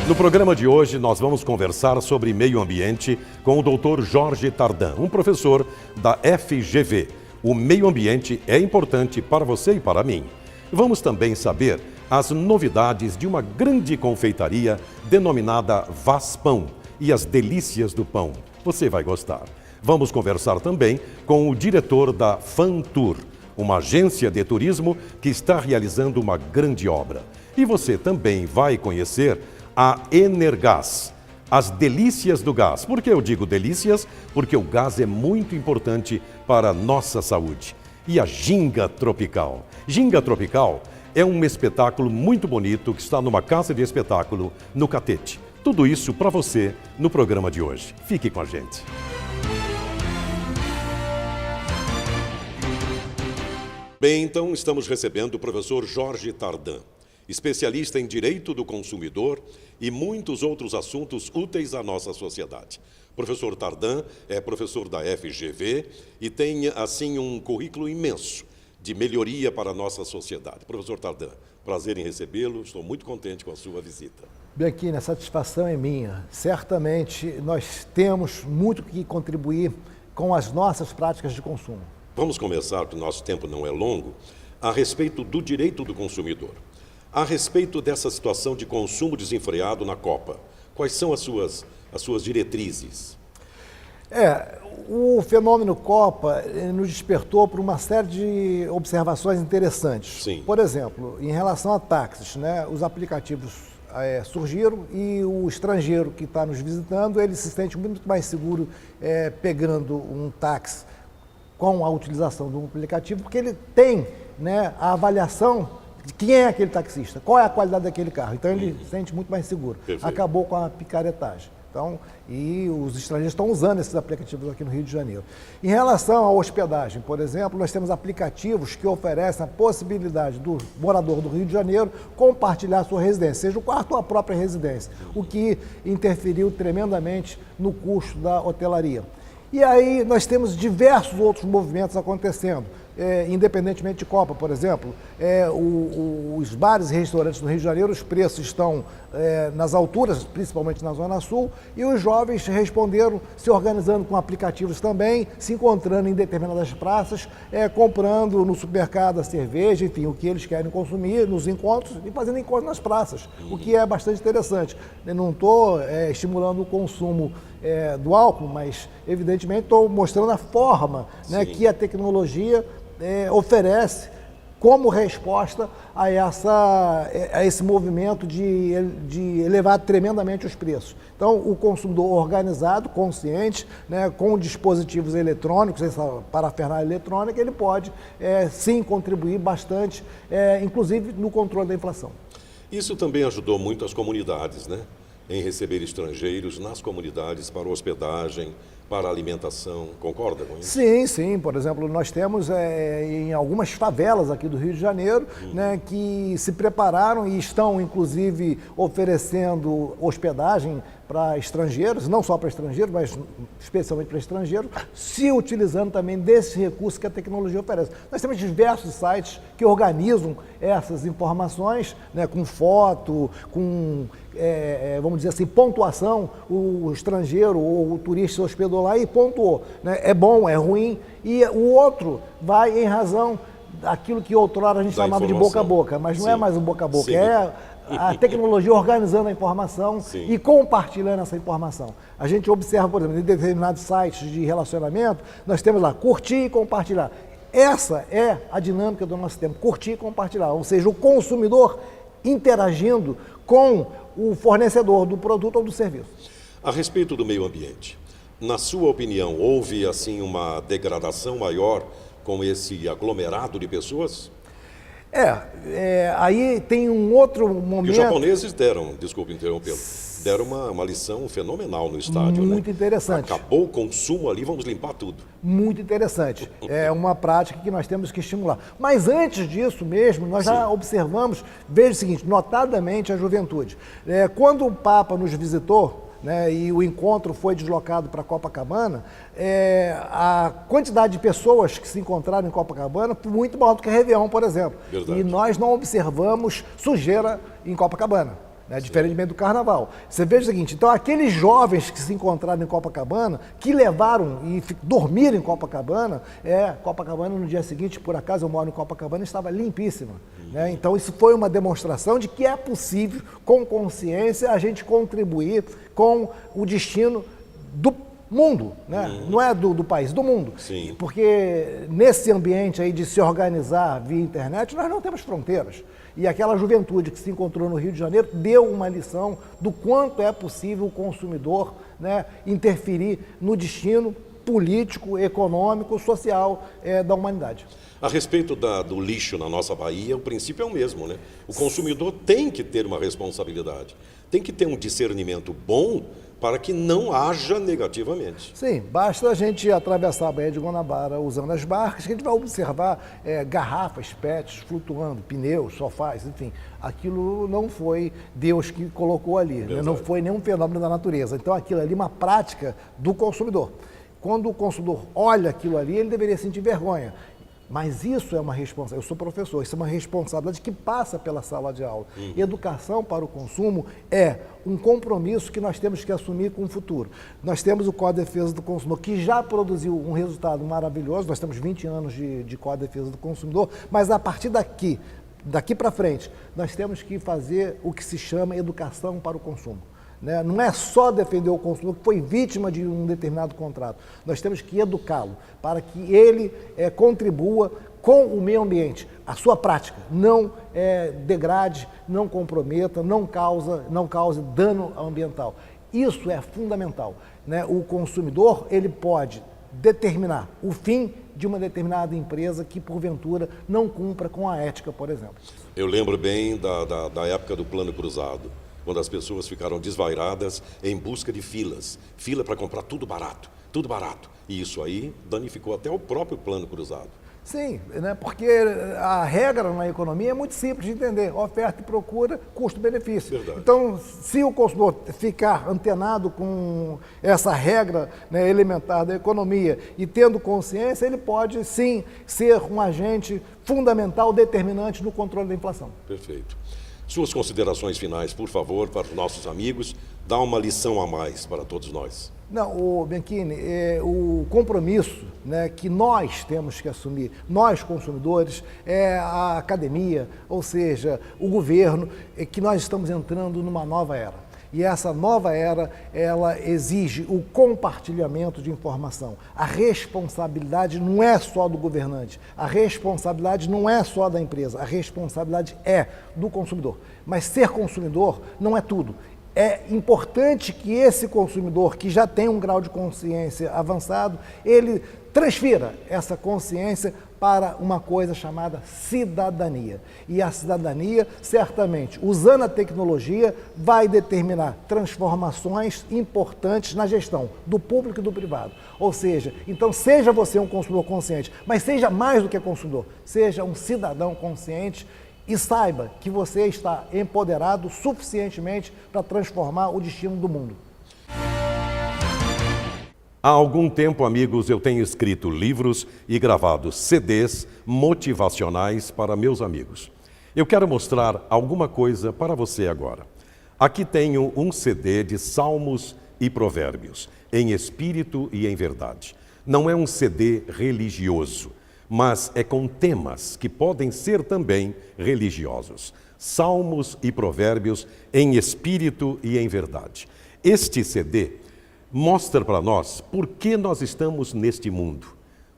No programa de hoje, nós vamos conversar sobre meio ambiente com o Dr. Jorge Tardan, um professor da FGV. O meio ambiente é importante para você e para mim. Vamos também saber as novidades de uma grande confeitaria denominada Vaz Pão e as delícias do pão. Você vai gostar. Vamos conversar também com o diretor da FanTour, uma agência de turismo que está realizando uma grande obra. E você também vai conhecer a Energás, as delícias do gás. Por que eu digo delícias? Porque o gás é muito importante para a nossa saúde. E a Ginga Tropical. Ginga Tropical é um espetáculo muito bonito que está numa casa de espetáculo no Catete. Tudo isso para você no programa de hoje. Fique com a gente. Bem, então estamos recebendo o professor Jorge Tardan, especialista em Direito do Consumidor e muitos outros assuntos úteis à nossa sociedade. O professor Tardan é professor da FGV e tem, assim, um currículo imenso de melhoria para a nossa sociedade. Professor Tardan, prazer em recebê-lo, estou muito contente com a sua visita. Bianchini, a satisfação é minha. Certamente nós temos muito que contribuir com as nossas práticas de consumo. Vamos começar, porque o nosso tempo não é longo, a respeito do direito do consumidor. A respeito dessa situação de consumo desenfreado na Copa, quais são as suas diretrizes? O fenômeno Copa nos despertou por uma série de observações interessantes. Sim. Por exemplo, em relação a táxis, né, os aplicativos surgiram e o estrangeiro que está nos visitando, ele se sente muito mais seguro pegando um táxi com a utilização do aplicativo, porque ele tem, né, a avaliação de quem é aquele taxista, qual é a qualidade daquele carro. Então ele se sente muito mais seguro. Perfeito. Acabou com a picaretagem. Então, e os estrangeiros estão usando esses aplicativos aqui no Rio de Janeiro. Em relação à hospedagem, por exemplo, nós temos aplicativos que oferecem a possibilidade do morador do Rio de Janeiro compartilhar a sua residência, seja o quarto ou a própria residência, o que interferiu tremendamente no custo da hotelaria. E aí nós temos diversos outros movimentos acontecendo. Independentemente de Copa, por exemplo, os bares e restaurantes do Rio de Janeiro, os preços estão nas alturas, principalmente na Zona Sul, e os jovens responderam se organizando com aplicativos também, se encontrando em determinadas praças, comprando no supermercado a cerveja, enfim, o que eles querem consumir nos encontros e fazendo encontros nas praças, o que é bastante interessante. Eu não estou estimulando o consumo do álcool, mas evidentemente estou mostrando a forma, né, que a tecnologia oferece como resposta a esse movimento de elevar tremendamente os preços. Então, o consumidor organizado, consciente, né, com dispositivos eletrônicos, essa parafernália eletrônica, ele pode sim contribuir bastante, inclusive no controle da inflação. Isso também ajudou muito as comunidades, né? Em receber estrangeiros nas comunidades para hospedagem, para alimentação. Concorda com isso? Sim, sim. Por exemplo, nós temos em algumas favelas aqui do Rio de Janeiro, né, que se prepararam e estão, inclusive, oferecendo hospedagem para estrangeiros, não só para estrangeiros, mas especialmente para estrangeiros, se utilizando também desse recurso que a tecnologia oferece. Nós temos diversos sites que organizam essas informações, né, com foto, com, vamos dizer assim, pontuação. O estrangeiro ou o turista se hospedou lá e pontuou, né? É bom, é ruim, e o outro vai em razão daquilo que outrora a gente chamava de boca a boca, mas não é mais o boca a boca, Sim. é a tecnologia organizando a informação. Sim. E compartilhando essa informação. A gente observa, por exemplo, em determinados sites de relacionamento, nós temos lá, curtir e compartilhar. Essa é a dinâmica do nosso tempo, curtir e compartilhar, ou seja, o consumidor interagindo com o fornecedor do produto ou do serviço. A respeito do meio ambiente, na sua opinião, houve assim uma degradação maior com esse aglomerado de pessoas? Aí tem um outro momento... E os japoneses deram, desculpe interrompê-lo, deram uma lição fenomenal no estádio. Muito interessante. Acabou o consumo ali, vamos limpar tudo. Muito interessante. É uma prática que nós temos que estimular. Mas antes disso mesmo, nós já observamos, veja o seguinte, notadamente a juventude. Quando o Papa nos visitou, né, e o encontro foi deslocado para Copacabana, a quantidade de pessoas que se encontraram em Copacabana foi muito maior do que a Réveillon, por exemplo. Verdade. E nós não observamos sujeira em Copacabana. né? Diferentemente do carnaval. Você veja o seguinte, então aqueles jovens que se encontraram em Copacabana, que levaram e dormiram em Copacabana, Copacabana no dia seguinte, por acaso eu moro em Copacabana, estava limpíssima. Né? Então isso foi uma demonstração de que é possível, com consciência, a gente contribuir com o destino do mundo, né? Não é do país, do mundo. Sim. Porque nesse ambiente aí de se organizar via internet, nós não temos fronteiras. E aquela juventude que se encontrou no Rio de Janeiro deu uma lição do quanto é possível o consumidor, né, interferir no destino político, econômico, social da humanidade. A respeito do lixo na nossa Bahia, o princípio é o mesmo, né? O consumidor tem que ter uma responsabilidade, tem que ter um discernimento bom para que não haja negativamente. Sim, basta a gente atravessar a Baía de Guanabara usando as barcas, que a gente vai observar garrafas, PETs flutuando, pneus, sofás, enfim. Aquilo não foi Deus que colocou ali, né? Não foi nenhum fenômeno da natureza. Então aquilo ali é uma prática do consumidor. Quando o consumidor olha aquilo ali, ele deveria sentir vergonha. Mas isso é uma responsabilidade, eu sou professor, isso é uma responsabilidade que passa pela sala de aula. Educação para o consumo é um compromisso que nós temos que assumir com o futuro. Nós temos o Código de Defesa do Consumidor, que já produziu um resultado maravilhoso, nós temos 20 anos de Código de Defesa do Consumidor, mas a partir daqui para frente, nós temos que fazer o que se chama educação para o consumo. Né? Não é só defender o consumidor que foi vítima de um determinado contrato. Nós temos que educá-lo para que ele contribua com o meio ambiente. A sua prática não degrade, não comprometa, não cause dano ambiental. Isso é fundamental. Né? O consumidor ele pode determinar o fim de uma determinada empresa que, porventura, não cumpra com a ética, por exemplo. Eu lembro bem da época do Plano Cruzado, quando as pessoas ficaram desvairadas em busca de fila para comprar tudo barato. E isso aí danificou até o próprio Plano Cruzado. Sim, né? Porque a regra na economia é muito simples de entender, oferta e procura, custo-benefício. Verdade. Então, se o consumidor ficar antenado com essa regra, né, elementar da economia e tendo consciência, ele pode sim ser um agente fundamental, determinante no controle da inflação. Perfeito. Suas considerações finais, por favor, para os nossos amigos, dá uma lição a mais para todos nós. Não, Bianchini, o compromisso, né, que nós temos que assumir, nós consumidores, a academia, ou seja, o governo, que nós estamos entrando numa nova era. E essa nova era, ela exige o compartilhamento de informação. A responsabilidade não é só do governante, a responsabilidade não é só da empresa, a responsabilidade é do consumidor. Mas ser consumidor não é tudo. É importante que esse consumidor, que já tem um grau de consciência avançado, ele transfira essa consciência para uma coisa chamada cidadania. E a cidadania, certamente, usando a tecnologia, vai determinar transformações importantes na gestão do público e do privado. Ou seja, então seja você um consumidor consciente, mas seja mais do que consumidor, seja um cidadão consciente e saiba que você está empoderado suficientemente para transformar o destino do mundo. Há algum tempo, amigos, eu tenho escrito livros e gravado CDs motivacionais para meus amigos. Eu quero mostrar alguma coisa para você agora. Aqui tenho um CD de Salmos e Provérbios, em espírito e em verdade. Não é um CD religioso, mas é com temas que podem ser também religiosos. Salmos e Provérbios em espírito e em verdade. Este CD mostra para nós por que nós estamos neste mundo.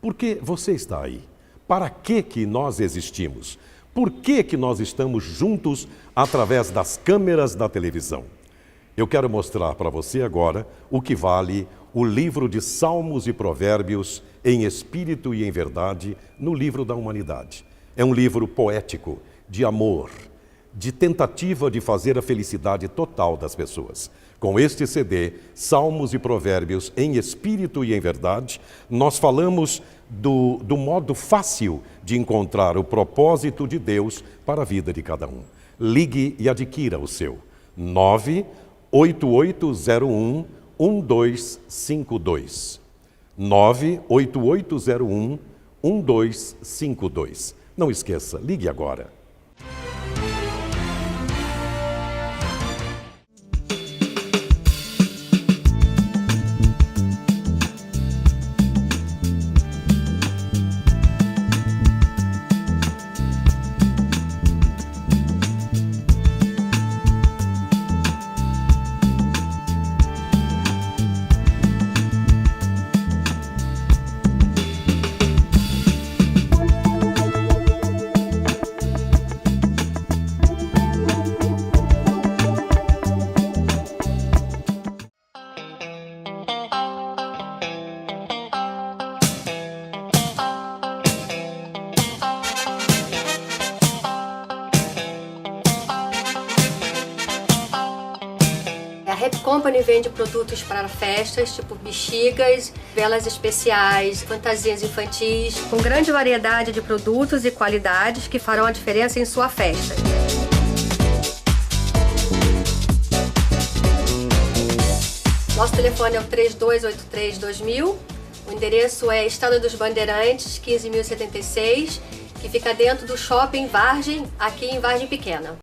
Por que você está aí? Para que nós existimos? Por que nós estamos juntos através das câmeras da televisão? Eu quero mostrar para você agora o que vale o livro de Salmos e Provérbios em espírito e em verdade no livro da humanidade. É um livro poético, de amor, de tentativa de fazer a felicidade total das pessoas. Com este CD, Salmos e Provérbios em espírito e em verdade, nós falamos do modo fácil de encontrar o propósito de Deus para a vida de cada um. Ligue e adquira o seu. 98801-1252. 98801-1252. Não esqueça, ligue agora. Company vende produtos para festas, tipo bexigas, velas especiais, fantasias infantis, com grande variedade de produtos e qualidades que farão a diferença em sua festa. Nosso telefone é o 3283-2000, o endereço é Estrada dos Bandeirantes, 15.076, que fica dentro do Shopping Vargem, aqui em Vargem Pequena.